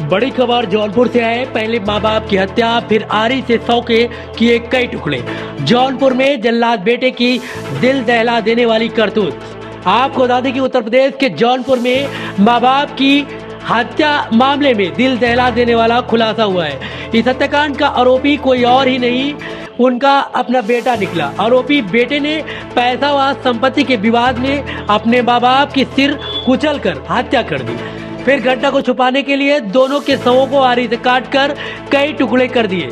बड़ी खबर जौनपुर से है। पहले माँ बाप की हत्या, फिर आरी से 100 के किए कई टुकड़े। जौनपुर में जल्लाद बेटे की दिल दहला देने वाली करतूत। आपको बता दें कि उत्तर प्रदेश के जौनपुर में माँ बाप की हत्या मामले में दिल दहला देने वाला खुलासा हुआ है। इस हत्याकांड का आरोपी कोई और ही नहीं, उनका अपना बेटा निकला। आरोपी बेटे ने पैसा व संपत्ति के विवाद में अपने माँ बाप की सिर कुचलकर हत्या कर दी। फिर घटना को छुपाने के लिए दोनों के शवों को आरी से काटकर कई टुकड़े कर दिए।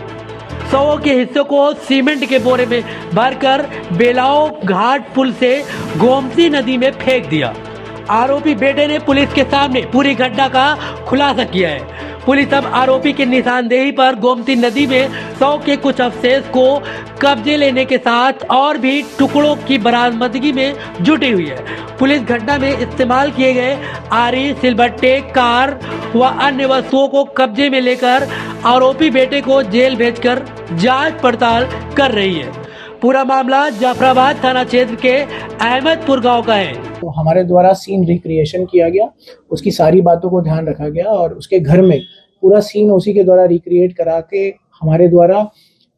शवों के हिस्सों को सीमेंट के बोरे में भरकर बेलाओ घाट पुल से गोमती नदी में फेंक दिया। आरोपी बेटे ने पुलिस के सामने पूरी घटना का खुलासा किया है। पुलिस अब आरोपी की निशानदेही पर गोमती नदी में 100 के कुछ अवशेष को कब्जे लेने के साथ और भी टुकड़ों की बरामदगी में जुटी हुई है। पुलिस घटना में इस्तेमाल किए गए आरी, सिलबट्टे, कार व अन्य वस्तुओं को कब्जे में लेकर आरोपी बेटे को जेल भेजकर जांच पड़ताल कर रही है। पूरा मामला जाफराबाद थाना क्षेत्र के अहमदपुर गांव का है। तो हमारे द्वारा सीन रिक्रिएशन किया गया, उसकी सारी बातों को ध्यान रखा गया और उसके घर में पूरा सीन उसी के द्वारा रिक्रिएट करा के हमारे द्वारा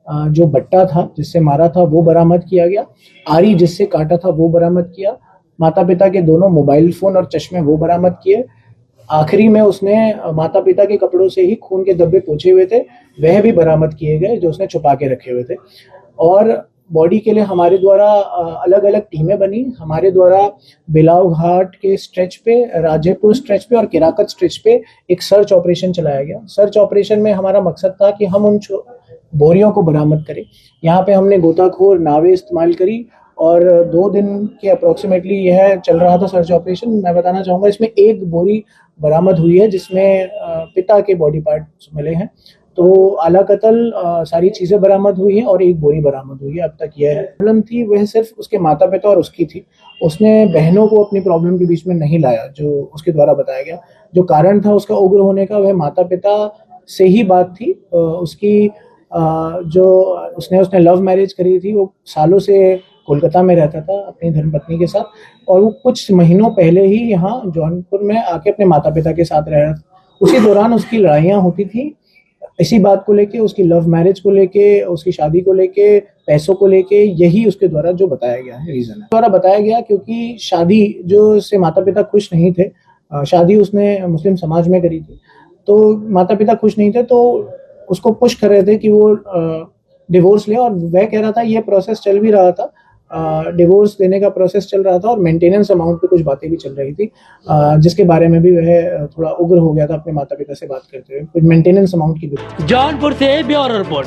जो बट्टा था जिससे मारा था वो बरामद किया गया, आरी जिससे काटा था वो बरामद किया, माता पिता के दोनों मोबाइल फोन और चश्मे वो बरामद किए। आखिरी में उसने माता पिता के कपड़ों से ही खून के धब्बे पोंछे हुए थे, वह भी बरामद किए गए जो उसने छुपा के रखे हुए थे। और बॉडी के लिए हमारे द्वारा अलग अलग टीमें बनी। हमारे द्वारा बेलाव घाट के स्ट्रेच पे, राजेपुर स्ट्रेच पे और किराकत स्ट्रेच पे एक सर्च ऑपरेशन चलाया गया। सर्च ऑपरेशन में हमारा मकसद था कि हम उन बोरियों को बरामद करें। यहाँ पे हमने गोताखोर नावें इस्तेमाल करी और 2 दिन के अप्रोक्सीमेटली यह चल रहा था सर्च ऑपरेशन। मैं बताना चाहूँगा इसमें एक बोरी बरामद हुई है जिसमें पिता के बॉडी पार्ट्स मिले हैं। तो आला कत्ल सारी चीजें बरामद हुई हैं और एक बोरी बरामद हुई है। अब तक यह प्रॉब्लम थी वह सिर्फ उसके माता पिता और उसकी थी। उसने बहनों को अपनी प्रॉब्लम के बीच में नहीं लाया जो उसके द्वारा बताया गया। जो कारण था उसका उग्र होने का वह माता पिता से ही बात थी। उसकी जो उसने लव मैरिज करी थी, वो सालों से कोलकाता में रहता था अपनी धर्मपत्नी के साथ और वो कुछ महीनों पहले ही यहाँ जौनपुर में आके अपने माता पिता के साथ रह रहा था। उसी दौरान उसकी लड़ाइयाँ होती थी इसी बात को लेके, उसकी लव मैरिज को लेके, उसकी शादी को लेके, पैसों को लेके। यही उसके द्वारा जो बताया गया है रीजन है। द्वारा बताया गया क्योंकि शादी जो से माता पिता खुश नहीं थे, शादी उसने मुस्लिम समाज में करी थी, तो माता पिता खुश नहीं थे तो उसको पुश कर रहे थे कि वो डिवोर्स ले। और वह कह रहा था, ये प्रोसेस चल भी रहा था, डिवोर्स देने का प्रोसेस चल रहा था और मेंटेनेंस अमाउंट पे कुछ बातें भी चल रही थी, जिसके बारे में भी वह थोड़ा उग्र हो गया था अपने माता पिता से बात करते हुए, कुछ मेंटेनेंस अमाउंट की भी। जौनपुर से ब्यूरो रिपोर्ट।